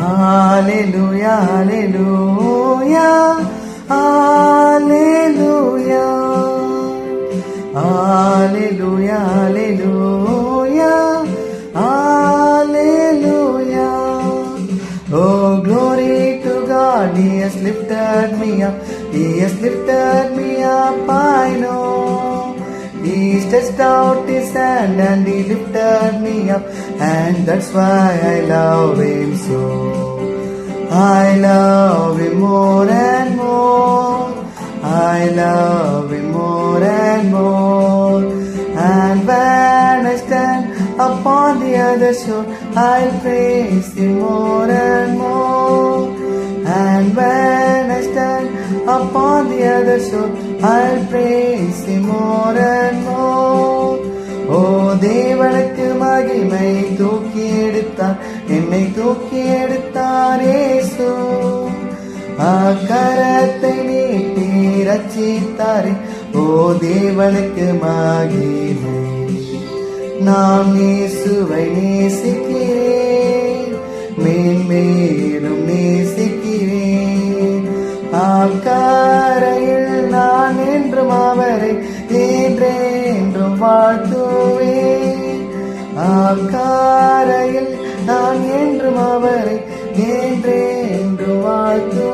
Hallelujah, hallelujah, hallelujah, hallelujah, hallelujah, hallelujah. Oh, glory to God, He has lifted me up, He has lifted me up, I know. He stretched out His hand and He lifted me up, and that's why I love Him so. I love Him more and more, I love Him more and more. And when I stand upon the other shore, I'll praise Him more and more. And when I stand upon the other shore, I'll praise Him more and more. Oh, தேவனுக்கு மகிமை தூக்கி எடுத்தார், என்னை தூக்கி எடுத்தார் இயேசு. கரத்தை நீட்டி ரட்சித்தாரே, ஓ தேவனுக்கு மகிமை. நான் இயேசுவை நேசிக்கிறேன், மேன்மேலும் நேசிக்கிறேன். கரையில் நான் என்றும் அவரை என்றென்றும் வாழ்த்துவேன். கரையில் நான் என்றும் அவரை என்றென்றும் வாழ்த்துவேன்.